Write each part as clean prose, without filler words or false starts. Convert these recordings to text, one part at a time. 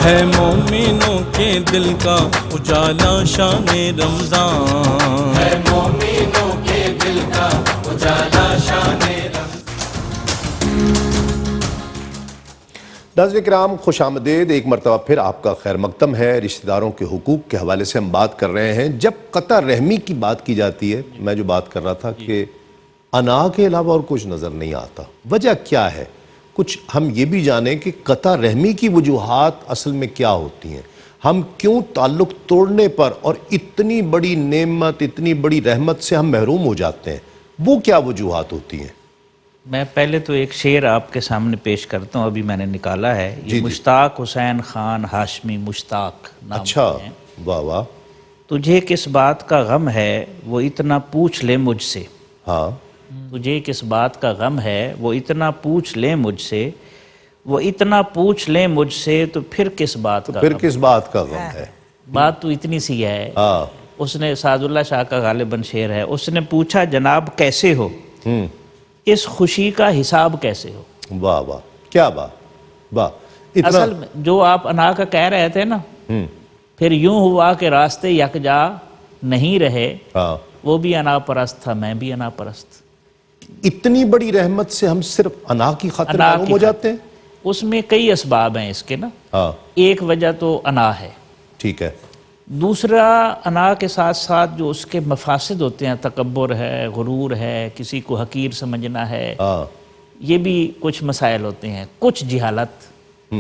ہے مومنوں کے دل کا اجالا شان رمضان، ہے مومنوں کے دل کا اجالا شان رمضان۔ ناظرین کرام خوش آمدید، ایک مرتبہ پھر آپ کا خیر مقدم ہے۔ رشتہ داروں کے حقوق کے حوالے سے ہم بات کر رہے ہیں۔ جب قطع رحمی کی بات کی جاتی ہے، میں جو بات کر رہا تھا کہ انا کے علاوہ اور کچھ نظر نہیں آتا، وجہ کیا ہے؟ کچھ ہم یہ بھی جانیں کہ قطع رحمی کی وجوہات اصل میں کیا ہوتی ہیں، ہم کیوں تعلق توڑنے پر اور اتنی بڑی نعمت، اتنی بڑی رحمت سے ہم محروم ہو جاتے ہیں، وہ کیا وجوہات ہوتی ہیں؟ میں پہلے تو ایک شعر آپ کے سامنے پیش کرتا ہوں، ابھی میں نے نکالا ہے، یہ مشتاق حسین خان ہاشمی مشتاق نام اچھا، ہیں۔ واہ واہ۔ تجھے کس بات کا غم ہے وہ اتنا پوچھ لے مجھ سے، ہاں، تجھے کس بات کا غم ہے وہ اتنا پوچھ لے مجھ سے، وہ اتنا پوچھ لے مجھ سے تو پھر کس بات کا پھر غم؟ کس بات کا غم ہے؟ بات تو اتنی سی ہے۔ ہاں، اس نے سعد اللہ شاہ کا غالباً شعر ہے، اس نے پوچھا جناب کیسے ہو، اس خوشی کا حساب کیسے ہو؟ واہ واہ، کیا بات، واہ، اتنا اصل میں جو آپ انا کا کہہ رہے تھے نا، پھر یوں ہوا کہ راستے یکجا نہیں رہے، ہاں، وہ بھی انا پرست تھا، میں بھی انا پرست۔ اتنی بڑی رحمت سے ہم صرف انا کی خاطر انا محروم کی ہو جاتے ہیں؟ اس میں کئی اسباب ہیں اس کے نا، ہاں، ایک وجہ تو انا ہے، ٹھیک ہے، دوسرا انا کے ساتھ ساتھ جو اس کے مفاسد ہوتے ہیں، تکبر ہے، غرور ہے، کسی کو حقیر سمجھنا ہے، ہاں، یہ بھی کچھ مسائل ہوتے ہیں، کچھ جہالت،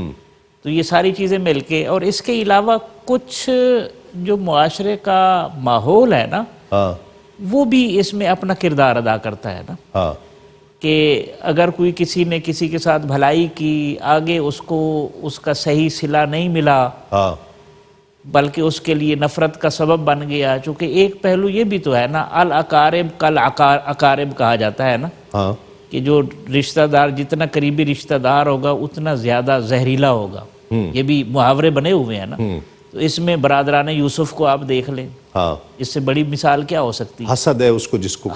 تو یہ ساری چیزیں مل کے، اور اس کے علاوہ کچھ جو معاشرے کا ماحول ہے نا، ہاں، وہ بھی اس میں اپنا کردار ادا کرتا ہے نا، ہاں، کہ اگر کوئی کسی نے کسی کے ساتھ بھلائی کی، آگے اس کو اس کا صحیح صلہ نہیں ملا، ہاں، بلکہ اس کے لیے نفرت کا سبب بن گیا، چونکہ ایک پہلو یہ بھی تو ہے نا، الاقارب کل اقارب کہا جاتا ہے نا، ہاں، کہ جو رشتہ دار جتنا قریبی رشتہ دار ہوگا اتنا زیادہ زہریلا ہوگا، یہ بھی محاورے بنے ہوئے ہیں نا، تو اس میں برادران یوسف کو آپ دیکھ لیں، ہاں، اس سے بڑی مثال کیا ہو سکتی ہے؟ حسد ہے اس کو، جس کو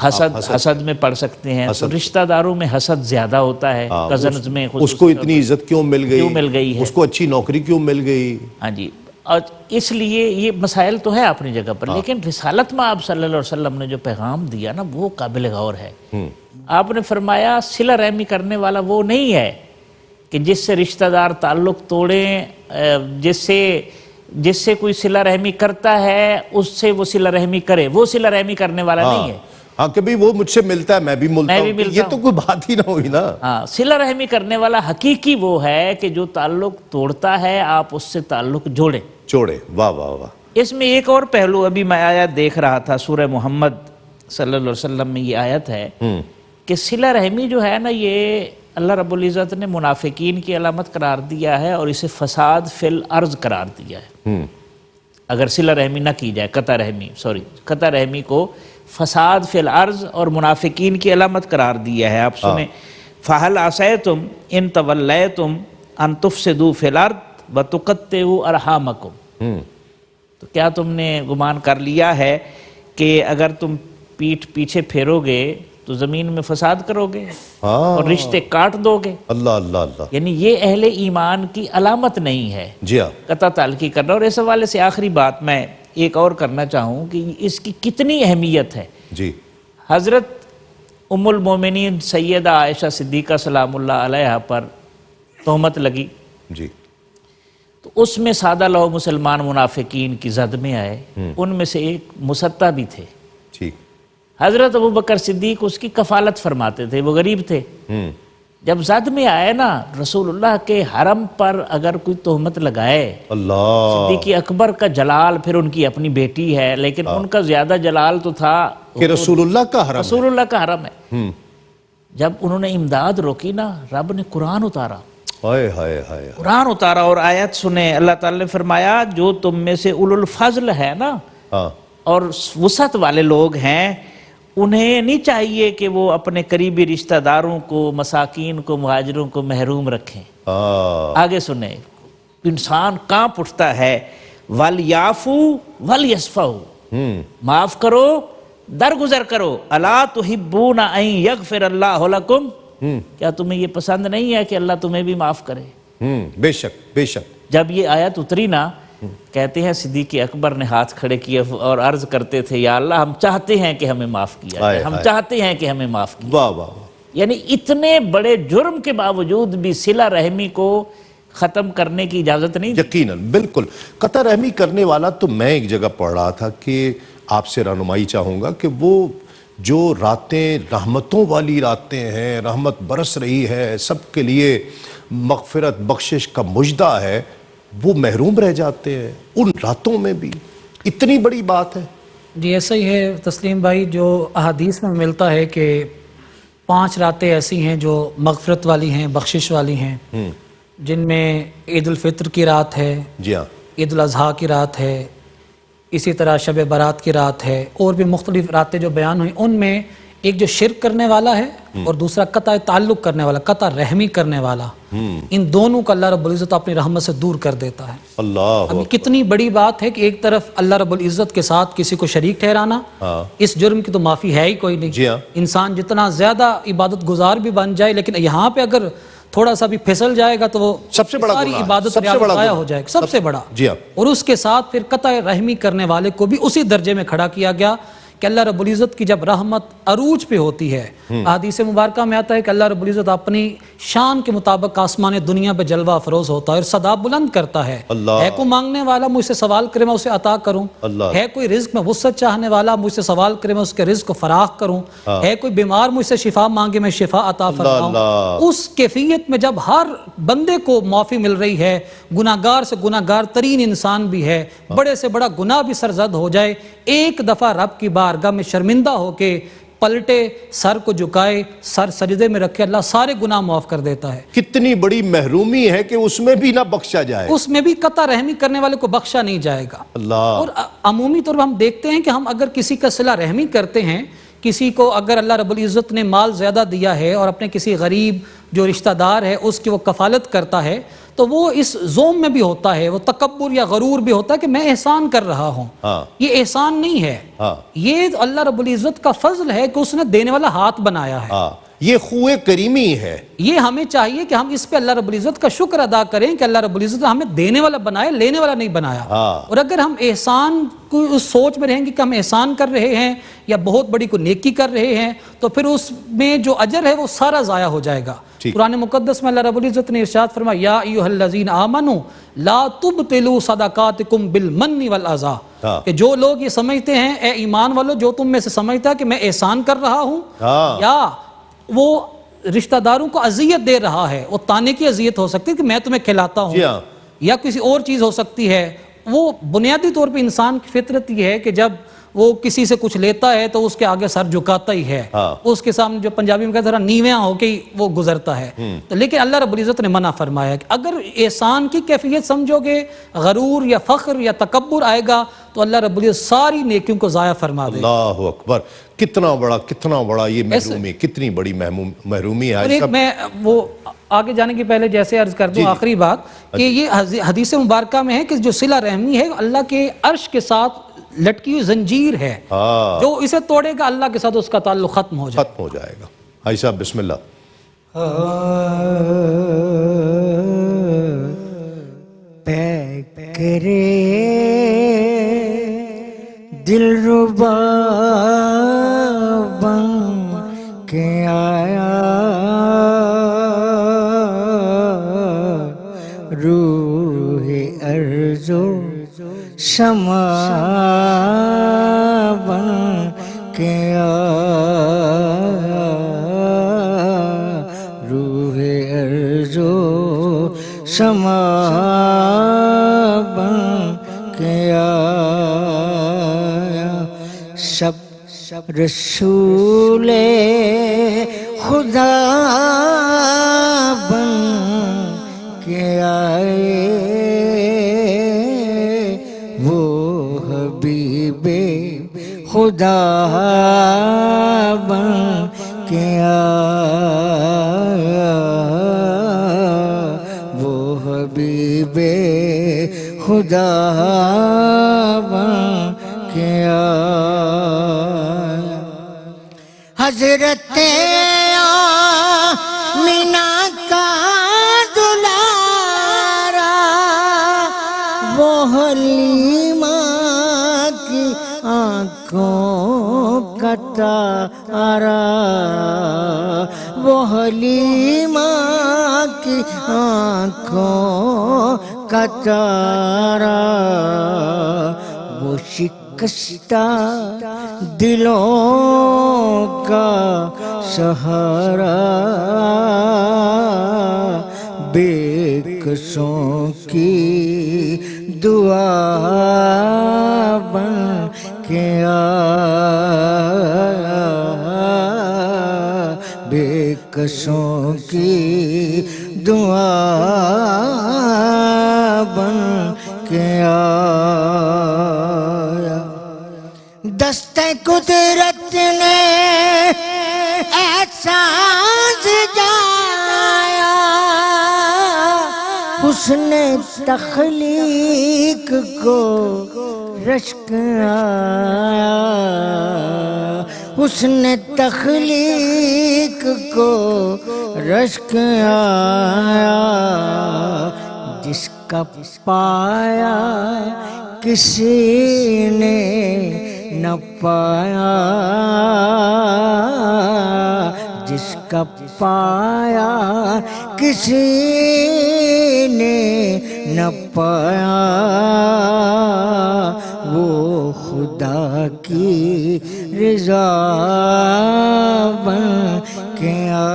حسد میں پڑھ سکتے ہیں، تو رشتہ داروں میں حسد زیادہ ہوتا ہے، کزنز میں اس کو اتنی عزت کیوں مل گئی ہے، اس کو اچھی نوکری کیوں مل گئی؟ ہاں جی، اور اس لیے یہ مسائل تو ہے اپنی جگہ پر، لیکن رسالت میں آپ صلی اللہ علیہ وسلم نے جو پیغام دیا نا، وہ قابل غور ہے۔ آپ نے فرمایا صلہ رحمی کرنے والا وہ نہیں ہے کہ جس سے رشتہ دار تعلق توڑیں، جس سے کوئی صلہ رحمی کرتا ہے اس سے وہ صلہ رحمی کرے، وہ صلہ رحمی کرنے والا نہیں ہے۔ ہاں، کبھی وہ مجھ سے ملتا ہے میں بھی ملتا ہوں، یہ تو کوئی بات ہی نہ ہوئی نا۔ ہاں، صلہ رحمی کرنے والا حقیقی وہ ہے کہ جو تعلق توڑتا ہے آپ اس سے تعلق جوڑیں۔ واہ واہ واہ۔ اس میں ایک اور پہلو، ابھی میں آیت دیکھ رہا تھا، سورہ محمد صلی اللہ علیہ وسلم میں یہ آیت ہے کہ صلہ رحمی جو ہے نا، یہ اللہ رب العزت نے منافقین کی علامت قرار دیا ہے اور اسے فساد فی الارض قرار دیا ہے۔ اگر صلہ رحمی نہ کی جائے، قطع رحمی کو فساد فی الارض اور منافقین کی علامت قرار دیا ہے۔ آپ سنیں، فَهَلْ عَصَيْتُمْ إِن تَوَلَّيْتُمْ أَن تُفْسِدُوا فِي الْأَرْضِ وَتُقَطِّعُوا أَرْحَامَكُمْ، تو کیا تم نے گمان کر لیا ہے کہ اگر تم پیچھے پھیرو گے تو زمین میں فساد کرو گے اور رشتے کاٹ دو گے؟ اللہ اللہ اللہ، یعنی یہ اہل ایمان کی علامت نہیں ہے جی ہاں، قطع تعلقی کرنا۔ اور اس حوالے سے آخری بات میں ایک اور کرنا چاہوں کہ اس کی کتنی اہمیت ہے۔ جی، حضرت ام المومنین سیدہ عائشہ صدیقہ سلام اللہ علیہا پر تہمت لگی، جی، تو اس میں سادہ لو مسلمان منافقین کی زد میں آئے، ان میں سے ایک مصطح بھی تھے۔ ٹھیک، حضرت ابوبکر صدیق اس کی کفالت فرماتے تھے، وہ غریب تھے۔ جب زد میں آئے نا، رسول اللہ کے حرم پر اگر کوئی تہمت لگائے، اللہ، صدیق اکبر کا جلال، پھر ان کی اپنی بیٹی ہے لیکن ان کا زیادہ جلال تو تھا کہ رسول اللہ کا حرم، رسول اللہ کا حرم ہے۔ جب انہوں نے امداد روکی نا، رب نے قرآن اتارا، ہائے ہائے ہائے، قرآن اتارا اور آیت سنیں، اللہ تعالی نے فرمایا جو تم میں سے اولو الفضل ہے نا اور وسعت والے لوگ ہیں، انہیں نہیں چاہیے کہ وہ اپنے قریبی رشتہ داروں کو، مساکین کو، مہاجروں کو محروم رکھیں۔ آگے سنیں، انسان کانپ اٹھتا ہے، وَلْيَعْفُوا وَلْيَصْفَحُوا، معاف کرو، درگزر کرو، أَلَا تُحِبُّونَ أَن يَغْفِرَ اللَّهُ لَكُمْ، کیا تمہیں یہ پسند نہیں ہے کہ اللہ تمہیں بھی معاف کرے؟ بے شک بے شک، جب یہ آیت اتری نا، کہتے ہیں صدیق اکبر نے ہاتھ کھڑے کیے اور عرض کرتے تھے یا اللہ ہم چاہتے ہیں کہ ہمیں معاف کیا جائے، ہم چاہتے ہیں کہ ہمیں معاف کیا۔ واہ واہ واہ، یعنی اتنے بڑے جرم کے باوجود بھی صلہ رحمی کو ختم کرنے کی اجازت نہیں دی۔ یقیناً بالکل۔ قطع رحمی کرنے والا تو میں ایک جگہ پڑھ رہا تھا کہ آپ سے رہنمائی چاہوں گا کہ وہ جو راتیں رحمتوں والی راتیں ہیں، رحمت برس رہی ہے، سب کے لیے مغفرت بخشش کا مژدہ ہے، وہ محروم رہ جاتے ہیں ان راتوں میں بھی۔ اتنی بڑی بات ہے۔ جی ایسا ہی ہے تسلیم بھائی، جو احادیث میں ملتا ہے کہ 5 راتیں ایسی ہیں جو مغفرت والی ہیں، بخشش والی ہیں، جن میں عید الفطر کی رات ہے، جی ہاں، عید الاضحیٰ کی رات ہے، اسی طرح شب برات کی رات ہے، اور بھی مختلف راتیں جو بیان ہوئیں، ان میں ایک جو شرک کرنے والا ہے اور دوسرا قطع تعلق کرنے والا، قطع رحمی کرنے والا، ان دونوں کو اللہ رب العزت اپنی رحمت سے دور کر دیتا ہے۔ اللہ اب یہ کتنی بڑی بات ہے کہ ایک طرف اللہ رب العزت کے ساتھ کسی کو شریک ٹھہرانا، اس جرم کی تو معافی ہے ہی کوئی نہیں۔ جی ہاں، انسان جتنا زیادہ عبادت گزار بھی بن جائے، لیکن یہاں پہ اگر تھوڑا سا بھی پھسل جائے گا تو وہ سب سے بڑا ساری گناہ، عبادت سب سے بڑا ضائع گناہ، ہو جائے گا، سب سے بڑا۔ جی ہاں، اور اس کے ساتھ پھر قطع رحمی کرنے والے کو بھی اسی درجے میں کھڑا کیا گیا کہ اللہ رب العزت کی جب رحمت عروج پہ ہوتی ہے، حدیث مبارکہ میں آتا ہے کہ اللہ رب العزت اپنی شان کے مطابق آسمان دنیا پہ جلوہ افروز ہوتا ہے اور صدا بلند کرتا ہے، ہے کوئی مانگنے والا مجھ سے سوال کرے میں اسے عطا کروں، ہے کوئی رزق میں وسعت چاہنے والا مجھ سے سوال کرے میں اس کے رزق کو فراخ کروں، ہے کوئی بیمار مجھ سے شفا مانگے میں شفا عطا فرماؤں۔ اس کیفیت میں جب ہر بندے کو معافی مل رہی ہے، گناہگار سے گناہگار ترین انسان بھی ہے، بڑے سے بڑا گناہ بھی سرزد ہو جائے، ایک دفعہ رب کی بارگاہ میں شرمندہ ہو کے پلٹے، سر کو جھکائے، سر سجدے میں رکھے، اللہ سارے گناہ معاف کر دیتا ہے۔ کتنی بڑی محرومی ہے کہ اس میں بھی نہ بخشا جائے، اس میں بھی قطع رحمی کرنے والے کو بخشا نہیں جائے گا۔ اللہ۔ اور عمومی طور پر ہم دیکھتے ہیں کہ ہم اگر کسی کا صلہ رحمی کرتے ہیں، کسی کو اگر اللہ رب العزت نے مال زیادہ دیا ہے اور اپنے کسی غریب جو رشتہ دار ہے اس کی وہ کفالت کرتا ہے، تو وہ اس زوم میں بھی ہوتا ہے، وہ تکبر یا غرور بھی ہوتا ہے کہ میں احسان کر رہا ہوں۔ یہ احسان نہیں ہے، یہ اللہ رب العزت کا فضل ہے کہ اس نے دینے والا ہاتھ بنایا ہے، یہ خوئے کریمی ہے۔ یہ ہمیں چاہیے کہ ہم اس پہ اللہ رب العزت کا شکر ادا کریں کہ اللہ رب العزت نے ہمیں دینے والا بنایا، لینے والا نہیں بنایا۔ اور اگر ہم احسان کو اس سوچ میں رہیں گے کہ ہم احسان کر رہے ہیں یا بہت بڑی کوئی نیکی کر رہے ہیں، تو پھر اس میں جو اجر ہے وہ سارا ضائع ہو جائے گا۔ قرآن مقدس میں اللہ رب العزت نے ارشاد فرمایا یا ایھا الذین آمنوا لا تبطلوا صدقاتکم بالمن والاذی، کہ جو لوگ یہ سمجھتے ہیں، اے ایمان والو جو تم میں سے سمجھتا ہے کہ میں احسان کر رہا ہوں یا وہ رشتہ داروں کو اذیت دے رہا ہے، وہ تانے کی اذیت ہو سکتی ہے کہ میں تمہیں کھلاتا ہوں، یا کسی اور چیز ہو سکتی ہے، وہ بنیادی طور پہ انسان کی فطرت یہ ہے کہ جب وہ کسی سے کچھ لیتا ہے تو اس کے آگے سر جھکاتا ہی ہے، اس کے سامنے جو پنجابی میں کہتے ہیں نیویاں ہو کے وہ گزرتا ہے۔ لیکن اللہ رب العزت نے منع فرمایا کہ اگر احسان کی کیفیت سمجھو گے، غرور یا فخر یا تکبر آئے گا تو اللہ رب العزت ساری نیکیوں کو ضائع فرما دے گا۔ اللہ اکبر، کتنا بڑا یہ محرومی، کتنی بڑی محرومی ہے۔ اور ایک میں وہ آگے جانے کی پہلے جیسے عرض کر دوں آخری بات کہ یہ حدیث مبارکہ میں ہے کہ جو صلہ رحمی ہے اللہ کے عرش کے ساتھ لٹکی ہوئی زنجیر ہے، جو اسے توڑے گا اللہ کے ساتھ اس کا تعلق ختم ہو جائے گا۔ حاجی صاحب بسم اللہ۔ کرے دلربا بن کے آیا روح ارض و شمع بن کے آیا روح ارض و شمع بن کے آیا شب رسول خدا بن کے آئے وہ حبیب خدا بن کے آیا وہ حبیب خدا بن کے آیا حضرت آمینہ کا دلارا کا تارا، وہ حلیمہ کی آنکھوں کا تارا، وہ شکستہ دلوں کا سہارا، بے کسوں کی دعا بن کے آیا، بے کسوں کی دعا بن کے آیا۔ دست قدرت نے ایسا سجایا، حسن تخلیق کو رشک آیا، حسن تخلیق کو رشک آیا، جس کا پایا کسی نے نہ پایا، جس کا پایا کسی نے نہ پایا، وہ خدا کی رضا بن کے آیا۔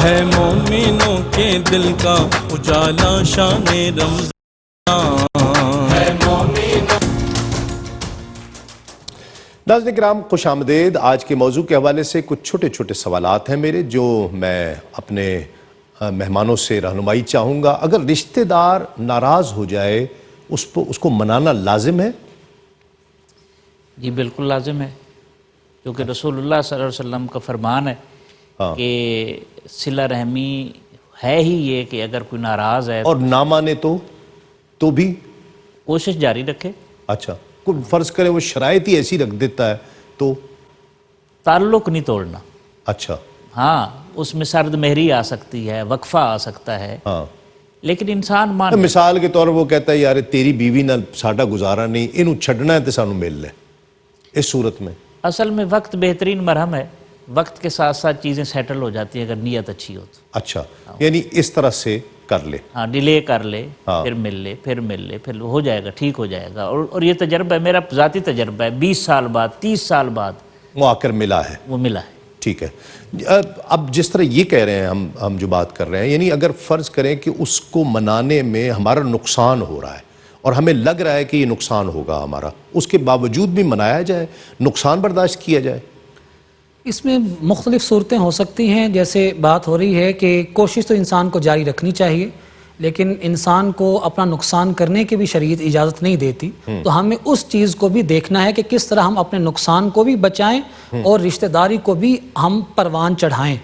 ہے مومنوں کے دل کا اجالا شان رمضان، ہے مومنوں۔ ناظرین کرام خوش آمدید۔ آج کے موضوع کے حوالے سے کچھ چھوٹے چھوٹے سوالات ہیں میرے، جو میں اپنے مہمانوں سے رہنمائی چاہوں گا۔ اگر رشتہ دار ناراض ہو جائے اس کو منانا لازم ہے؟ جی بالکل لازم ہے، کیونکہ رسول اللہ صلی اللہ علیہ وسلم کا فرمان ہے کہ صلہ رحمی ہے ہی یہ کہ اگر کوئی ناراض ہے اور نہ مانے تو بھی کوشش جاری رکھے۔ اچھا، کوئی فرض کرے وہ شرائط ہی ایسی رکھ دیتا ہے تو تعلق نہیں توڑنا۔ اچھا، ہاں اس میں سرد مہری آ سکتی ہے، وقفہ آ سکتا ہے، ہاں، لیکن انسان مان مثال کے طور پر وہ کہتا ہے یار تیری بیوی نہ ساڈا گزارا نہیں، انہوں چھڈنا ہے تو سانوں مل لے، اس صورت میں اصل میں وقت بہترین مرہم ہے، وقت کے ساتھ ساتھ چیزیں سیٹل ہو جاتی ہیں اگر نیت اچھی ہو تو۔ اچھا، یعنی اس طرح سے کر لے، ہاں ڈیلے کر لے، پھر مل لے، پھر مل لے، پھر ہو جائے گا، ٹھیک ہو جائے گا۔ اور یہ تجربہ ہے، میرا ذاتی تجربہ ہے، 20 سال بعد 30 سال بعد وہ آ کر ملا ہے۔ وہ ملا ہے۔ ٹھیک ہے، اب جس طرح یہ کہہ رہے ہیں ہم جو بات کر رہے ہیں، یعنی اگر فرض کریں کہ اس کو منانے میں ہمارا نقصان ہو رہا ہے اور ہمیں لگ رہا ہے کہ یہ نقصان ہوگا ہمارا، اس کے باوجود بھی منایا جائے، نقصان برداشت کیا جائے؟ اس میں مختلف صورتیں ہو سکتی ہیں، جیسے بات ہو رہی ہے کہ کوشش تو انسان کو جاری رکھنی چاہیے، لیکن انسان کو اپنا نقصان کرنے کی بھی شریعت اجازت نہیں دیتی، تو ہمیں اس چیز کو بھی دیکھنا ہے کہ کس طرح ہم اپنے نقصان کو بھی بچائیں اور رشتہ داری کو بھی ہم پروان چڑھائیں۔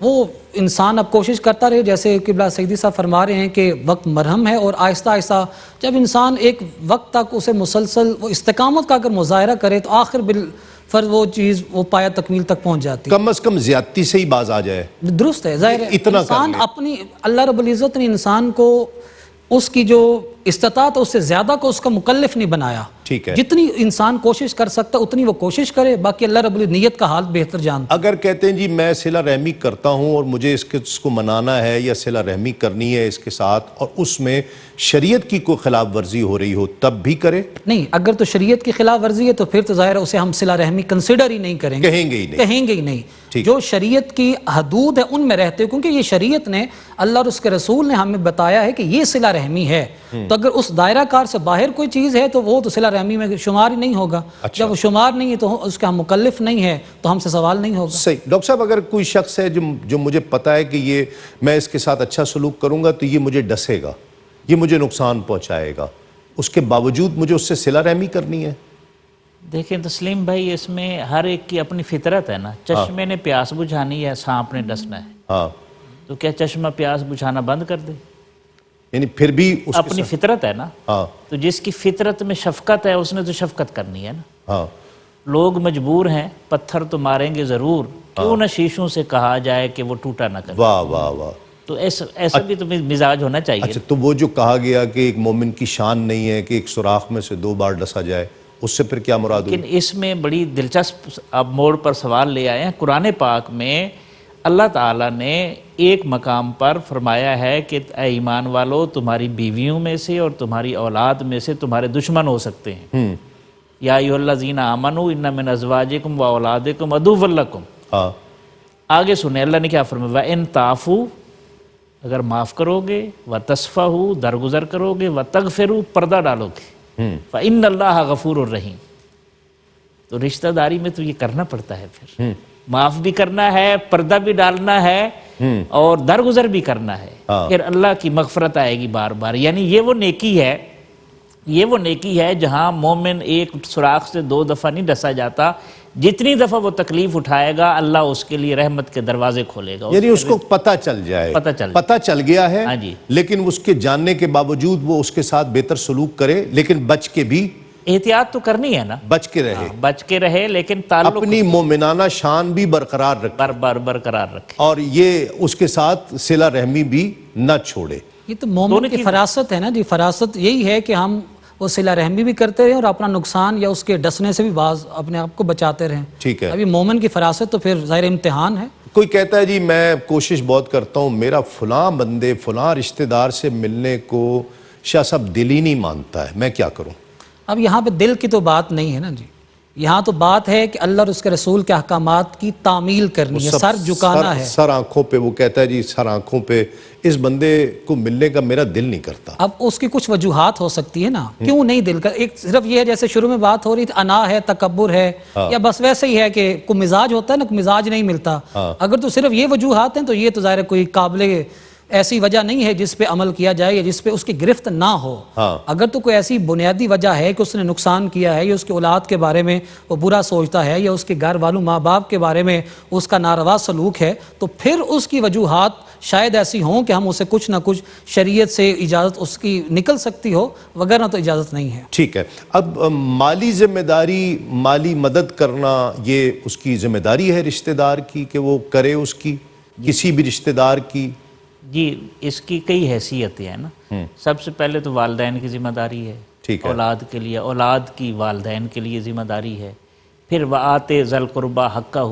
وہ انسان اب کوشش کرتا رہے، جیسے قبلہ سیدی صاحب فرما رہے ہیں کہ وقت مرہم ہے، اور آہستہ آہستہ جب انسان ایک وقت تک اسے مسلسل وہ استقامت کا اگر مظاہرہ کرے تو آخر بالفرض وہ چیز وہ پایا تکمیل تک پہنچ جاتی ہے۔ کم از کم زیادتی سے ہی باز آ جائے، درست ہے، ظاہر ہے اتنا انسان اپنی اللہ رب العزت نے انسان کو اس کی جو استطاعت ہے اس سے زیادہ کو اس کا مکلف نہیں بنایا۔ ٹھیک ہے، جتنی انسان کوشش کر سکتا اتنی وہ کوشش کرے، باقی اللہ رب العزت نیت کا حال بہتر جانتا۔ اگر کہتے ہیں جی میں صلہ رحمی کرتا ہوں اور مجھے اس کو منانا ہے یا صلہ رحمی کرنی ہے اس کے ساتھ، اور اس میں شریعت کی کوئی خلاف ورزی ہو رہی ہو تب بھی کرے؟ نہیں، اگر تو شریعت کی خلاف ورزی ہے تو پھر تو ظاہر ہے اسے ہم صلہ رحمی کنسیڈر ہی نہیں کریں گے، کہیں گے ہی نہیں، کہیں گے ہی نہیں۔ جو شریعت کی حدود ہے ان میں رہتے ہو، کیونکہ یہ شریعت نے اللہ اور اس کے رسول نے ہمیں بتایا ہے کہ یہ صلہ رحمی ہے، تو اگر اس دائرہ کار سے باہر کوئی چیز ہے تو وہ تو صلہ رحمی میں شمار ہی نہیں ہوگا۔ جب وہ شمار نہیں ہے تو اس کا ہم مکلف نہیں ہے تو ہم سے سوال نہیں ہوگا۔ صحیح۔ ڈاکٹر صاحب اگر کوئی شخص ہے جو مجھے پتا ہے کہ یہ میں اس کے ساتھ اچھا سلوک کروں گا تو یہ مجھے ڈسے گا، یہ مجھے نقصان پہنچائے گا، اس کے باوجود مجھے اس سے صلہ رحمی کرنی ہے؟ دیکھیں تسلیم بھائی، اس میں ہر ایک کی اپنی فطرت ہے نا، چشمے نے پیاس بجھانی ہے، سانپ نے ڈسنا ہے، ہاں، تو کیا چشمہ پیاس بجھانا بند کر دے؟ یعنی پھر بھی اس اپنی فطرت ہے نا، ہاں، تو جس کی فطرت میں شفقت ہے اس نے تو شفقت کرنی ہے نا۔ ہاں لوگ مجبور ہیں، پتھر تو ماریں گے ضرور، کیوں نہ شیشوں سے کہا جائے کہ وہ ٹوٹا نہ کرے. واہ واہ واہ. تو ایسا بھی تو مزاج ہونا چاہیے. اچھا تو وہ جو کہا گیا کہ ایک مومن کی شان نہیں ہے کہ ایک سوراخ میں سے 2 بار ڈسا جائے، اس سے پھر کیا مراد ہوئی؟ لیکن اس میں بڑی دلچسپ آپ موڑ پر سوال لے آئے ہیں. قرآن پاک میں اللہ تعالیٰ نے ایک مقام پر فرمایا ہے کہ اے ایمان والو، تمہاری بیویوں میں سے اور تمہاری اولاد میں سے تمہارے دشمن ہو سکتے ہیں. یا ایھا الذین آمنوا ان من ازواجکم و اولادکم عدو لکم. ہاں آگے سنیں اللہ نے کیا فرمایا، وَإِن تَعْفُوا، اگر معاف کرو گے، وَتَصْفَحُوا، درگزر کرو گے، وَتَغْفِرُوا، پردہ ڈالو گے، فَإِنَّ اللَّهَ غَفُورٌ رَحِيمٌ. تو رشتہ داری میں تو یہ کرنا پڑتا ہے، پھر معاف بھی کرنا ہے، پردہ بھی ڈالنا ہے اور درگزر بھی کرنا ہے. پھر اللہ کی مغفرت آئے گی بار بار. یعنی یہ وہ نیکی ہے جہاں مومن ایک سوراخ سے 2 دفعہ نہیں ڈسا جاتا. جتنی دفعہ وہ تکلیف اٹھائے گا اللہ اس کے لیے رحمت کے دروازے کھولے گا. یعنی اس کو پتہ چل جائے، پتہ چل گیا ہے، ہاں جی. لیکن اس کے جاننے کے باوجود وہ اس کے ساتھ بہتر سلوک کرے، لیکن بچ کے بھی احتیاط تو کرنی ہے نا، بچ کے رہے، بچ کے رہے، لیکن تعلق اپنی مومنانہ شان بھی برقرار رکھے برقرار رکھے، اور یہ اس کے ساتھ صلہ رحمی بھی نہ چھوڑے. یہ تو مومن کی فراست ہے نا جی. فراست یہی ہے کہ ہم وہ صلہ رحمی بھی کرتے رہیں اور اپنا نقصان یا اس کے ڈسنے سے بھی بعض اپنے آپ کو بچاتے رہیں. ٹھیک ہے. ابھی مومن کی فراست تو پھر ظاہر امتحان ہے. کوئی کہتا ہے جی میں کوشش بہت کرتا ہوں، میرا فلاں بندے فلاں رشتہ دار سے ملنے کو شاہ صاحب دل ہی نہیں مانتا ہے، میں کیا کروں؟ اب یہاں پہ دل کی تو بات نہیں ہے نا جی. یہاں تو بات ہے کہ اللہ اور اس کے رسول کے احکامات کی تعمیل کرنی ہے، سر جھکانا ہے. سر آنکھوں پہ وہ کہتا ہے جی سر آنکھوں پہ اس بندے کو ملنے کا میرا دل نہیں کرتا. اب اس کی کچھ وجوہات ہو سکتی ہے نا، کیوں نہیں دل کا. ایک صرف یہ ہے جیسے شروع میں بات ہو رہی تھی، انا ہے، تکبر ہے، یا بس ویسے ہی ہے کہ کوئی مزاج ہوتا ہے نا، مزاج نہیں ملتا. اگر تو صرف یہ وجوہات ہیں تو یہ تو ظاہر کوئی قابل ایسی وجہ نہیں ہے جس پہ عمل کیا جائے یا جس پہ اس کی گرفت نہ ہو. اگر تو کوئی ایسی بنیادی وجہ ہے کہ اس نے نقصان کیا ہے یا اس کے اولاد کے بارے میں وہ برا سوچتا ہے یا اس کے گھر والوں ماں باپ کے بارے میں اس کا ناروا سلوک ہے، تو پھر اس کی وجوہات شاید ایسی ہوں کہ ہم اسے کچھ نہ کچھ شریعت سے اجازت اس کی نکل سکتی ہو، وگرنہ تو اجازت نہیں ہے. ٹھیک ہے. اب مالی ذمہ داری، مالی مدد کرنا، یہ اس کی ذمہ داری ہے رشتہ دار کی کہ وہ کرے، اس کی کسی بھی رشتہ دار کی. جی اس کی کئی حیثیتیں ہیں نا. سب سے پہلے تو والدین کی ذمہ داری ہے، اولاد کے لیے، اولاد کی والدین کے لیے ذمہ داری ہے. پھر وآتِ ذی القربی حقہ،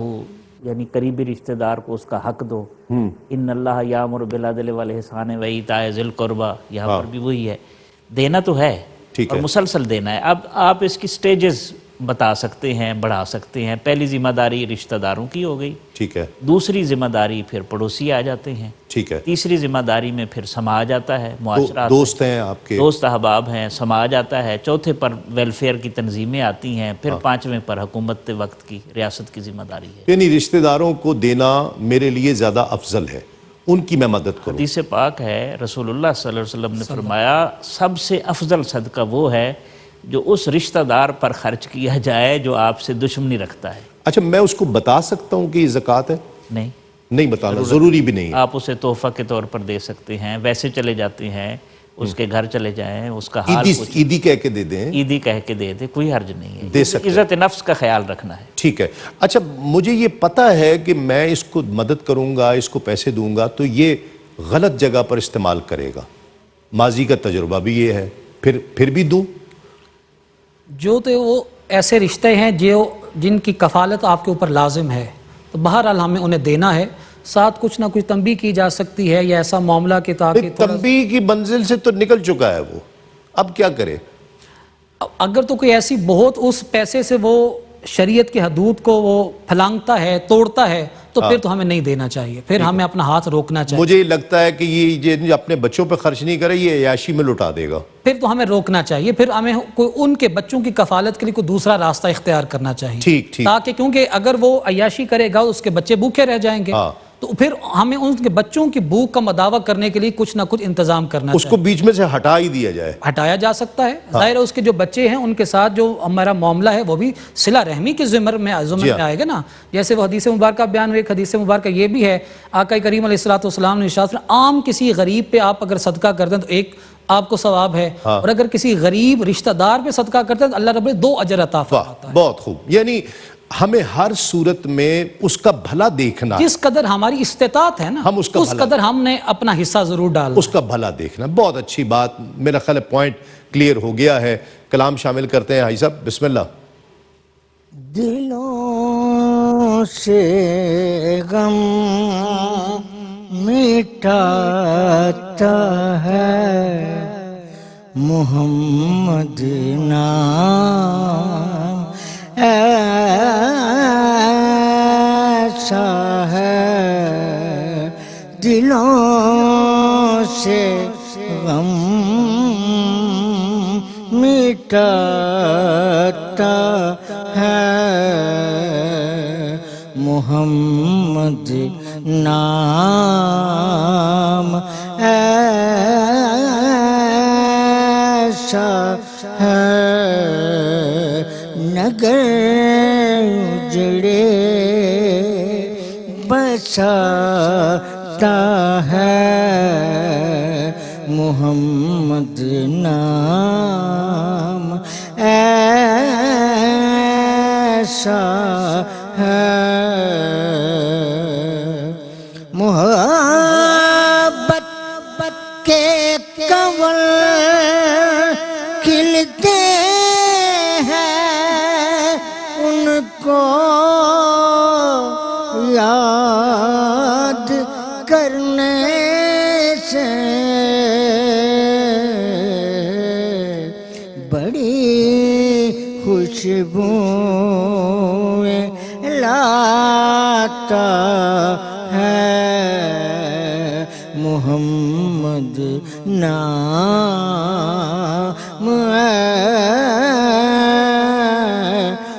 یعنی قریبی رشتہ دار کو اس کا حق دو. ان اللہ یامر بالعدل والاحسان وایتاء ذی القربی، یہاں پر بھی وہی ہے، دینا تو ہے اور مسلسل دینا ہے. اب آپ اس کی سٹیجز بتا سکتے ہیں، بڑھا سکتے ہیں. پہلی ذمہ داری رشتہ داروں کی ہو گئی، ٹھیک ہے. دوسری ذمہ داری پھر پڑوسی آ جاتے ہیں، ٹھیک ہے. تیسری ذمہ داری میں پھر سماج آتا ہے، معاشرہ، دوست ہیں آپ کے، دوست احباب ہیں، سماج آتا ہے. چوتھے پر ویلفیئر کی تنظیمیں آتی ہیں. پھر پانچویں پر حکومت وقت کی، ریاست کی ذمہ داری ہے. یعنی رشتہ داروں کو دینا میرے لیے زیادہ افضل ہے، ان کی میں مدد کروں. حدیث پاک ہے، رسول اللہ صلی اللہ علیہ وسلم نے فرمایا سب سے افضل صدقہ وہ ہے جو اس رشتہ دار پر خرچ کیا جائے جو آپ سے دشمنی رکھتا ہے. اچھا میں اس کو بتا سکتا ہوں کہ یہ زکوٰۃ ہے؟ نہیں بتانا ضروری بھی نہیں ہے. آپ اسے تحفہ کے طور پر دے سکتے ہیں، ویسے چلے جاتے ہیں اس کے گھر چلے جائیں، اس کا حال عیدی کہہ کے دے دیں، عیدی کہہ کے دے دیں، کوئی حرج نہیں ہے. عزت نفس کا خیال رکھنا ہے. ٹھیک ہے. اچھا مجھے یہ پتہ ہے کہ میں اس کو مدد کروں گا، اس کو پیسے دوں گا تو یہ غلط جگہ پر استعمال کرے گا، ماضی کا تجربہ بھی یہ ہے، پھر بھی دوں. جو تو وہ ایسے رشتے ہیں جن کی کفالت آپ کے اوپر لازم ہے، تو بہرحال ہمیں انہیں دینا ہے. ساتھ کچھ نہ کچھ تنبیہ کی جا سکتی ہے یا ایسا معاملہ کہ تاکہ تنبیہ کی منزل سے تو نکل چکا ہے وہ، اب کیا کرے؟ اگر تو کوئی ایسی بہت اس پیسے سے وہ شریعت کی حدود کو وہ پھلانگتا ہے، توڑتا ہے، تو پھر تو ہمیں نہیں دینا چاہیے، پھر ہمیں اپنا ہاتھ روکنا چاہیے. مجھے لگتا ہے کہ یہ اپنے بچوں پہ خرچ نہیں کرے، یہ عیاشی میں لٹا دے گا، پھر تو ہمیں روکنا چاہیے. پھر ہمیں کوئی ان کے بچوں کی کفالت کے لیے کوئی دوسرا راستہ اختیار کرنا چاہیے. ٹھیک تاکہ کیونکہ اگر وہ عیاشی کرے گا اس کے بچے بھوکے رہ جائیں گے، تو پھر ہمیں ان کے بچوں کی بھوک کا مداوع کرنے کے لیے کچھ نہ کچھ انتظام کرنا چاہیے. اس کو بیچ میں سے ہٹا ہی دیا جائے، ہٹایا جا سکتا ہے. ظاہر ہے اس کے جو بچے ہیں ان کے ساتھ جو ہمارا معاملہ ہے وہ بھی صلہ رحمی کے ضمن میں آئے گا نا. جیسے وہ حدیث مبارکہ بیان ہوئی، ایک حدیث مبارکہ یہ بھی ہے، آقا کریم علیہ الصلوۃ والسلام نے ارشاد فرمایا عام کسی غریب پہ آپ اگر صدقہ کر دیں تو ایک آپ کو ثواب ہے، اور اگر کسی غریب رشتہ دار پہ صدقہ کرتے ہیں تو اللہ رب العزت 2 اجر عطا فرماتا ہے۔ بہت خوب، یعنی ہمیں ہر صورت میں اس کا بھلا دیکھنا، جس قدر ہماری استطاعت ہے نا ہم اس کا اس قدر ہم نے اپنا حصہ ضرور ڈالنا، اس کا بھلا دیکھنا۔ بہت اچھی بات، میرا خیال ہے پوائنٹ کلیئر ہو گیا ہے۔ کلام شامل کرتے ہیں حاجی صاحب، بسم اللہ۔ دلوں سے غم مٹاتا ہے محمد نام، ایسا ہے دلوں سے غم مٹاتا ہے محمد نام، ایسا ہے نگر اجڑے بساتا ہے محمد نام، ایسا ہے محبت کے کنول کھلتے ہیں ان کو یاد کرنے سے، بڑی خوشبوئیں لاتا ہے محمد نام،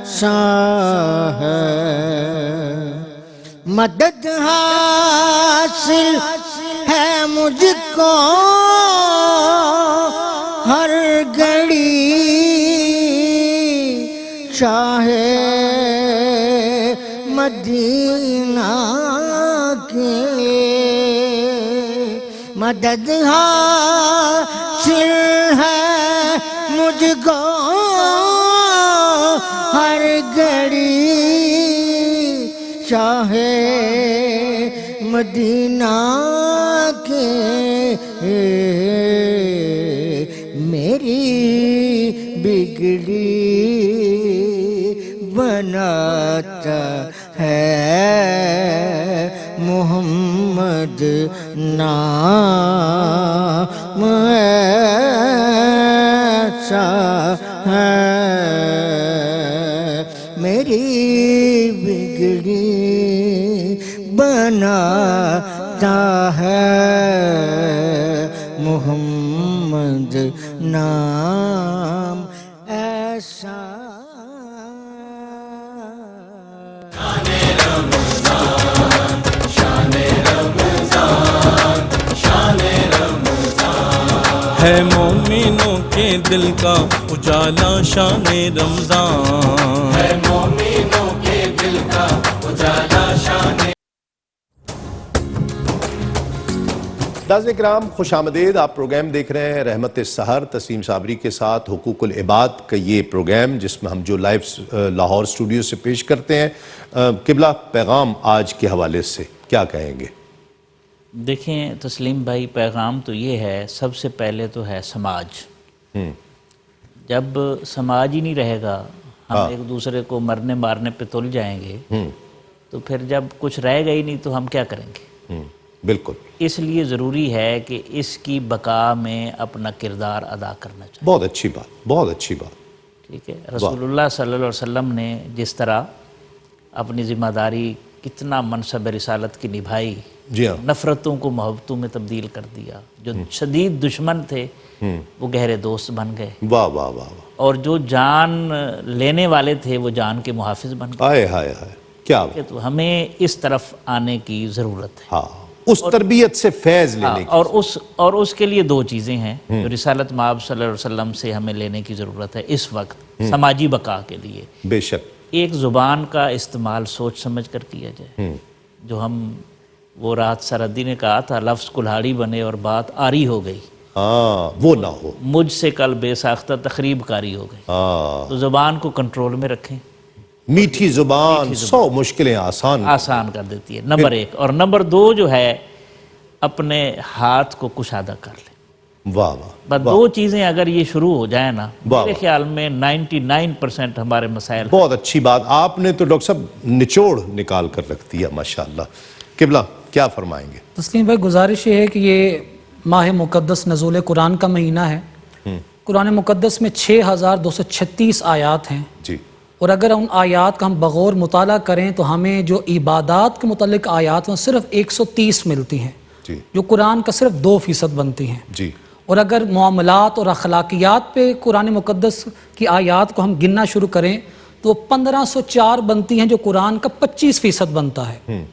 ایسا ہے مدد حاصل ہے مجھ کو ہر گھڑی شاہ مدینہ کے، مدد حاصل ہے مجھ کو ہر گھڑی شاہ مدینہ کے، میری بگڑی بناتا ہے محمد نام، ایسا ہے میری بگڑی بناتا ہے محمد نام، ایسا ہے مومنوں کے دل کا اجالا شان رمضان، ہے مومنوں کے دل کا اجالا شان۔ ناظرین کرام خوش آمدید، آپ پروگرام دیکھ رہے ہیں رحمت سحر تسلیم صابری کے ساتھ، حقوق العباد کا یہ پروگرام جس میں ہم جو لائیو لاہور اسٹوڈیو سے پیش کرتے ہیں۔ قبلہ پیغام آج کے حوالے سے کیا کہیں گے؟ دیکھیں تسلیم بھائی، پیغام تو یہ ہے، سب سے پہلے تو ہے سماج۔ جب سماج ہی نہیں رہے گا، ہم ایک دوسرے کو مرنے مارنے پہ تل جائیں گے، تو پھر جب کچھ رہے گا ہی نہیں تو ہم کیا کریں گے؟ بالکل، اس لیے ضروری ہے کہ اس کی بقا میں اپنا کردار ادا کرنا چاہیے۔ بہت اچھی بات، بہت اچھی بات۔ ٹھیک ہے، رسول اللہ صلی اللہ علیہ وسلم نے جس طرح اپنی ذمہ داری کتنا منصب رسالت کی نبھائی، جی ہاں، نفرتوں کو محبتوں میں تبدیل کر دیا، جو شدید دشمن تھے وہ گہرے دوست بن گئے، واہ واہ واہ واہ، اور جو جان لینے والے تھے وہ جان کے محافظ بن گئے۔ آئے ہائے ہائے، کیا بات، تو ہمیں اس طرف آنے کی ضرورت ہے، ہاں، اس تربیت سے فیض لینے کی، اور اس کے لیے 2 چیزیں ہیں جو رسالت مآب صلی اللہ علیہ وسلم سے ہمیں لینے کی ضرورت ہے اس وقت سماجی بقا کے لیے۔ بے شک، ایک زبان کا استعمال سوچ سمجھ کر کیا جائے، جو ہم وہ رات سردی نے کہا تھا، لفظ کلہاڑی بنے اور بات آری ہو گئی۔ ہاں وہ نہ ہو. مجھ سے کل بے ساختہ تخریب کاری ہو گئی. ہاں تو زبان کو کنٹرول میں رکھیں. میٹھی زبان 100 مشکلیں آسان کر دیتی ہے، نمبر 1. اور نمبر 2 جو ہے اپنے ہاتھ کو کشادہ کر لیں. واہ واہ بس 2 چیزیں اگر یہ شروع ہو جائیں نا، واہ میرے خیال میں 99% ہمارے مسائل. بہت اچھی بات. آپ نے تو ڈاکٹر صاحب نچوڑ نکال کر رکھ دیا ماشاءاللہ. قبلہ کیا فرمائیں گے؟ تسلیم بھائی گزارش یہ ہے کہ یہ ماہ مقدس نزول قرآن کا مہینہ ہے. قرآن مقدس میں 6236 آیات ہیں. جی. اور اگر ان آیات کا ہم بغور مطالعہ کریں تو ہمیں جو عبادات کے متعلق آیات ہیں صرف 130 ملتی ہیں، جی جو قرآن کا صرف 2% بنتی ہیں. جی. اور اگر معاملات اور اخلاقیات پہ قرآن مقدس کی آیات کو ہم گننا شروع کریں تو 1504 بنتی ہیں، جو قرآن کا 25% بنتا ہے.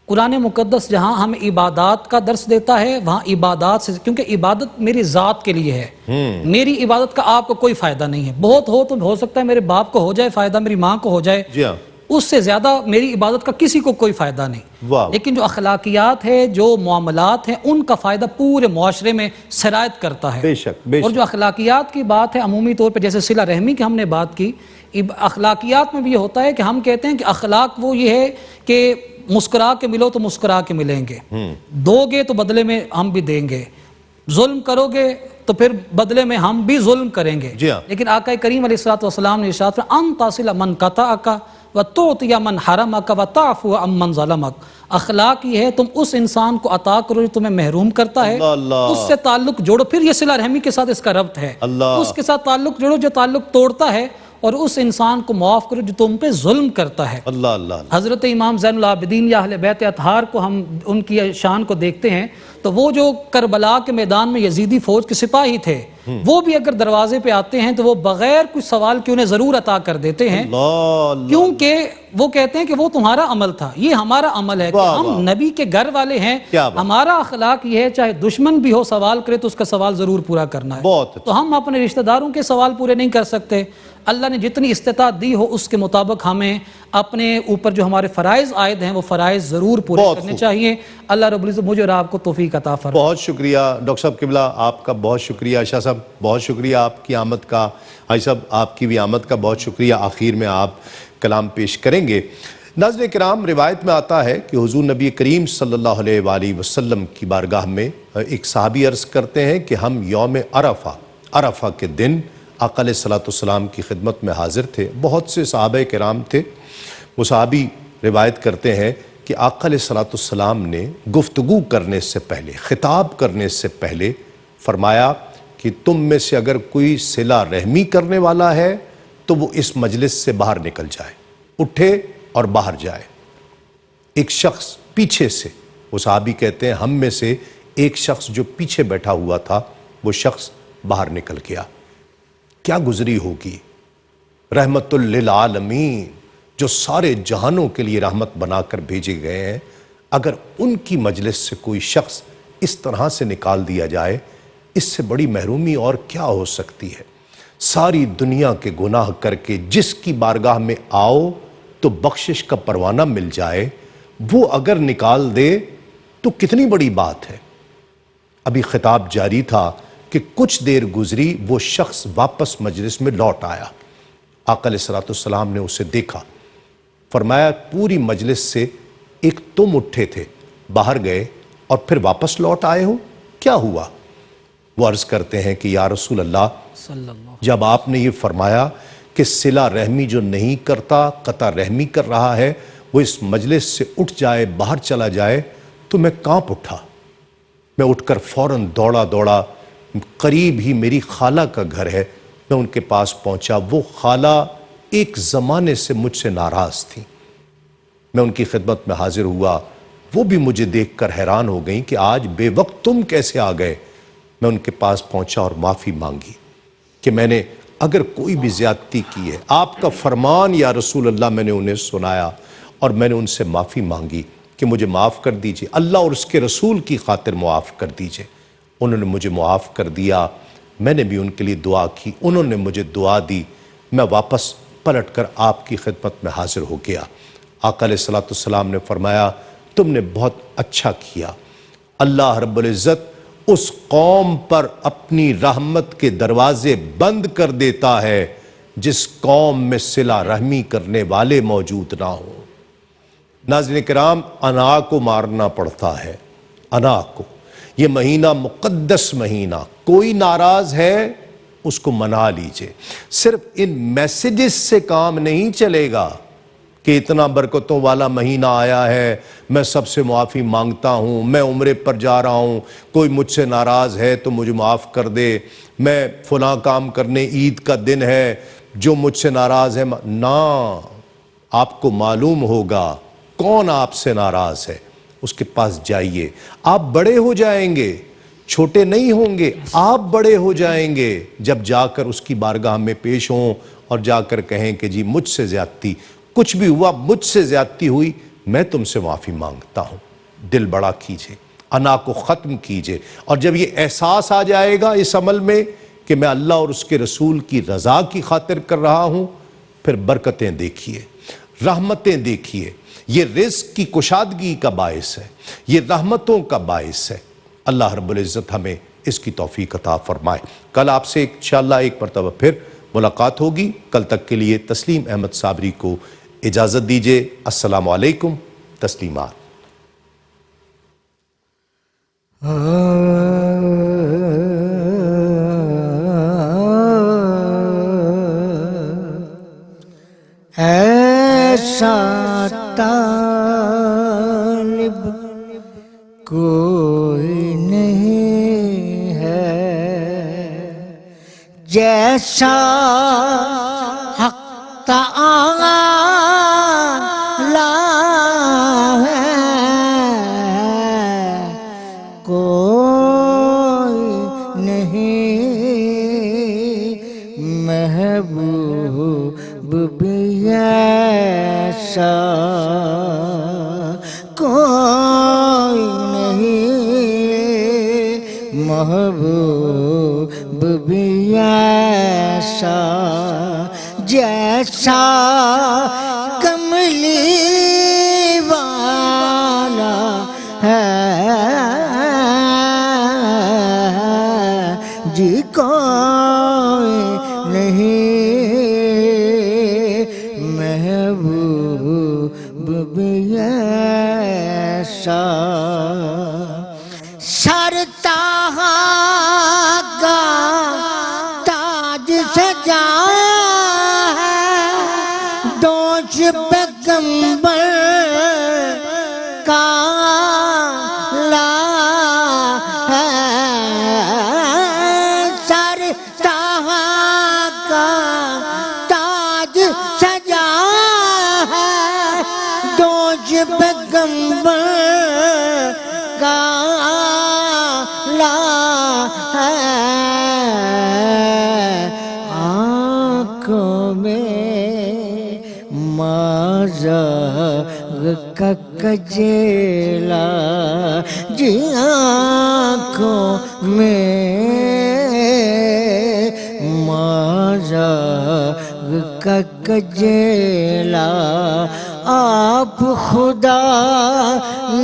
قرآن مقدس جہاں ہمیں عبادات کا درس دیتا ہے وہاں عبادات سے، کیونکہ عبادت میری ذات کے لیے ہے، میری عبادت کا آپ کو کوئی فائدہ نہیں ہے. بہت ہو تو ہو سکتا ہے میرے باپ کو ہو جائے فائدہ، میری ماں کو ہو جائے، جی ہاں. اس سے زیادہ میری عبادت کا کسی کو کوئی فائدہ نہیں. واہ. لیکن جو اخلاقیات ہے، جو معاملات ہیں، ان کا فائدہ پورے معاشرے میں سرایت کرتا ہے. بے شک بے اور شک. جو اخلاقیات کی بات ہے عمومی طور پہ، جیسے صلہ رحمی کی ہم نے بات کی، اخلاقیات میں بھی یہ ہوتا ہے کہ ہم کہتے ہیں کہ اخلاق وہ یہ ہے کہ مسکرا کے ملو تو مسکرا کے ملیں گے، دو گے تو بدلے میں ہم بھی دیں گے، ظلم کرو گے تو پھر بدلے میں ہم بھی ظلم کریں گے. جی ہاں. لیکن آقا کریم علیہ الصلوۃ والسلام نے ارشاد فرمایا ان تصل من قطعک وتعطی من حرمک وتعفو عن من ظلمک. اخلاق یہ ہے تم اس انسان کو عطا کرو جو تمہیں محروم کرتا ہے، اللہ اللہ. اس سے تعلق جوڑو. پھر یہ صلہ رحمی کے ساتھ اس کا ربط ہے، اللہ. اس کے ساتھ تعلق جوڑو جو تعلق توڑتا ہے، اور اس انسان کو معاف کرو جو تم پہ ظلم کرتا ہے. اللہ اللہ. حضرت امام زین العابدین یا اہل بیت اطہار کو ہم ان کی شان کو دیکھتے ہیں تو وہ جو کربلا کے میدان میں یزیدی فوج کے سپاہی تھے، وہ بھی اگر دروازے پہ آتے ہیں تو وہ بغیر کچھ سوال کے انہیں ضرور عطا کر دیتے ہیں، اللہ. کیونکہ وہ کہتے ہیں کہ وہ تمہارا عمل تھا، یہ ہمارا عمل ہے کہ واہ ہم واہ. نبی کے گھر والے ہیں. کیا بات. ہمارا اخلاق یہ ہے چاہے دشمن بھی ہو سوال کرے تو اس کا سوال ضرور پورا کرنا ہے. بہت تو ہم اپنے رشتہ داروں کے سوال پورے نہیں کر سکتے. اللہ نے جتنی استطاعت دی ہو اس کے مطابق ہمیں اپنے اوپر جو ہمارے فرائض عائد ہیں وہ فرائض ضرور پورے کرنے چاہیے. اللہ رب العزت مجھے اور آپ کو توفیق عطا فرمائے. بہت شکریہ ڈاکٹر صاحب. قبلہ آپ کا بہت شکریہ. شاہ صاحب بہت شکریہ آپ کی آمد کا. حاجی صاحب آپ کی بھی آمد کا بہت شکریہ. آخر میں آپ کلام پیش کریں گے. ناظرین کرام، روایت میں آتا ہے کہ حضور نبی کریم صلی اللہ علیہ وآلہ وسلم کی بارگاہ میں ایک صحابی عرض کرتے ہیں کہ ہم یوم عرفہ کے دن آقا علیہ السلام کی خدمت میں حاضر تھے. بہت سے صحابہ کرام تھے. وہ صحابی روایت کرتے ہیں کہ آقا علیہ السلام نے گفتگو کرنے سے پہلے، خطاب کرنے سے پہلے فرمایا کہ تم میں سے اگر کوئی صلہ رحمی کرنے والا ہے تو وہ اس مجلس سے باہر نکل جائے، اٹھے اور باہر جائے. ایک شخص پیچھے سے، وہ صحابی کہتے ہیں ہم میں سے ایک شخص جو پیچھے بیٹھا ہوا تھا وہ شخص باہر نکل گیا. کیا گزری ہوگی رحمت للعالمین، جو سارے جہانوں کے لیے رحمت بنا کر بھیجے گئے ہیں، اگر ان کی مجلس سے کوئی شخص اس طرح سے نکال دیا جائے، اس سے بڑی محرومی اور کیا ہو سکتی ہے. ساری دنیا کے گناہ کر کے جس کی بارگاہ میں آؤ تو بخشش کا پروانہ مل جائے، وہ اگر نکال دے تو کتنی بڑی بات ہے. ابھی خطاب جاری تھا کہ کچھ دیر گزری، وہ شخص واپس مجلس میں لوٹ آیا. آقا علیہ السلام نے اسے دیکھا، فرمایا پوری مجلس سے ایک تم اٹھے تھے، باہر گئے اور پھر واپس لوٹ آئے ہو، کیا ہوا؟ وہ عرض کرتے ہیں کہ یا رسول اللہ، جب آپ نے یہ فرمایا کہ صلہ رحمی جو نہیں کرتا قطع رحمی کر رہا ہے، وہ اس مجلس سے اٹھ جائے، باہر چلا جائے، تو میں کانپ اٹھا. میں اٹھ کر فوراً دوڑا، قریب ہی میری خالہ کا گھر ہے، میں ان کے پاس پہنچا. وہ خالہ ایک زمانے سے مجھ سے ناراض تھی. میں ان کی خدمت میں حاضر ہوا. وہ بھی مجھے دیکھ کر حیران ہو گئیں کہ آج بے وقت تم کیسے آ گئے. میں ان کے پاس پہنچا اور معافی مانگی کہ میں نے اگر کوئی بھی زیادتی کی ہے، آپ کا فرمان یا رسول اللہ میں نے انہیں سنایا اور میں نے ان سے معافی مانگی کہ مجھے معاف کر دیجئے، اللہ اور اس کے رسول کی خاطر معاف کر دیجئے. انہوں نے مجھے معاف کر دیا. میں نے بھی ان کے لیے دعا کی، انہوں نے مجھے دعا دی. میں واپس پلٹ کر آپ کی خدمت میں حاضر ہو گیا. آقا علیہ السلام نے فرمایا تم نے بہت اچھا کیا. اللہ رب العزت اس قوم پر اپنی رحمت کے دروازے بند کر دیتا ہے جس قوم میں صلہ رحمی کرنے والے موجود نہ ہوں۔ ناظرین کرام، انا کو مارنا پڑتا ہے، انا کو۔ یہ مہینہ مقدس مہینہ، کوئی ناراض ہے اس کو منا لیجئے۔ صرف ان میسیجز سے کام نہیں چلے گا کہ اتنا برکتوں والا مہینہ آیا ہے، میں سب سے معافی مانگتا ہوں، میں عمرے پر جا رہا ہوں، کوئی مجھ سے ناراض ہے تو مجھے معاف کر دے، میں فلاں کام کرنے، عید کا دن ہے، جو مجھ سے ناراض ہے نہ، آپ کو معلوم ہوگا کون آپ سے ناراض ہے، اس کے پاس جائیے۔ آپ بڑے ہو جائیں گے، چھوٹے نہیں ہوں گے، آپ بڑے ہو جائیں گے جب جا کر اس کی بارگاہ میں پیش ہوں اور جا کر کہیں کہ جی مجھ سے زیادتی کچھ بھی ہوا، مجھ سے زیادتی ہوئی، میں تم سے معافی مانگتا ہوں۔ دل بڑا کیجئے، انا کو ختم کیجئے، اور جب یہ احساس آ جائے گا اس عمل میں کہ میں اللہ اور اس کے رسول کی رضا کی خاطر کر رہا ہوں، پھر برکتیں دیکھیے، رحمتیں دیکھیے۔ یہ رزق کی کشادگی کا باعث ہے، یہ رحمتوں کا باعث ہے۔ اللہ رب العزت ہمیں اس کی توفیق عطا فرمائے۔ کل آپ سے انشاءاللہ ایک مرتبہ پھر ملاقات ہوگی۔ کل تک کے لیے تسلیم احمد صابری کو اجازت دیجئے۔ السلام علیکم، تسلیمات۔ ایسا طالب کوئی نہیں ہے جیسا حق تعالی ہے، کوئی نہیں محبوب بھی ایسا، کوئی نہیں محبوب بھی ایسا، جیسا کملی والا ہے جی، کوئی نہیں محبوب بھی ایسا۔ سر کا تاج سجا ہے، دوش پہ کمبر کالا ہے، سر کا تاج سجا ہے، دوش پہ کمبر کالا ہے، آنکھوں میں مازاغ کا کجیلا جی، آنکھوں میں مازاغ کا کجیلا، آپ خدا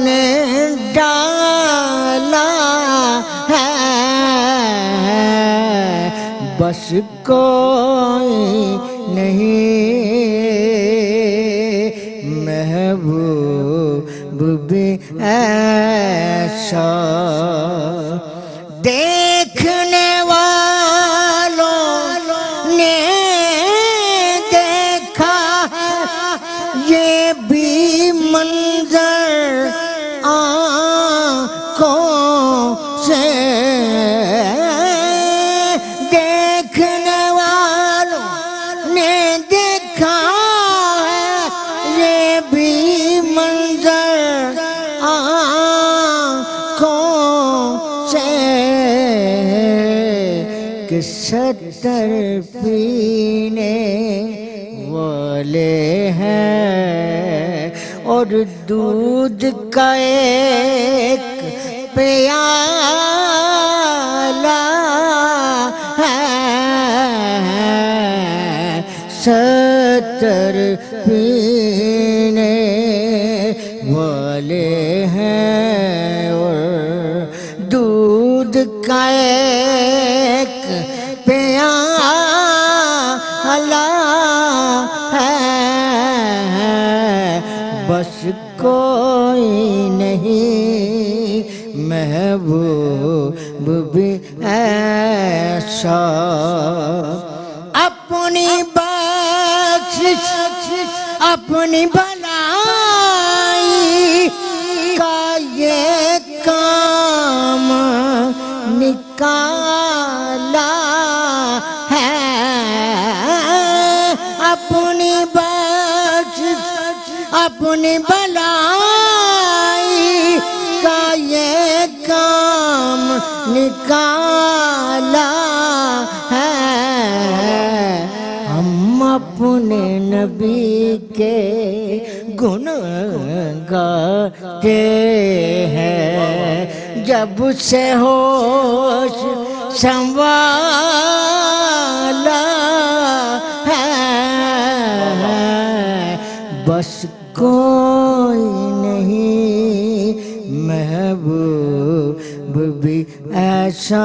نے ڈالا ہے، بس کوئی نہیں محبوب بھی ایسا، دیکھنے والوں نے دیکھا ہے یہ بھی منظر آنکھوں سے، دیکھنے والوں نے دیکھا ہے یہ بھی منظر آنکھوں سے، کہ 70 پینے والے ہیں اور دودھ کا ایک پیالہ ہے، 70 پینے والے ہیں اور دودھ کا ایک پیالہ ہے، بس کوئی نہیں محبوب بھی ایسا، اپنی بخشش اپنی بھلائی کا یہ کام نکالا ہے، اپنی بخشش اپنی بھلائی کا یہ کام نکالا ہے، ہم اپنے نبی کے گن گاتے ہیں، جب سے ہوش سنبھالا ہے، بس کوئی نہیں محبوب بھی ایسا۔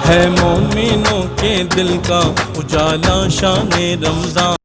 ہے مومنوں کے دل کا اجالا شان رمضان۔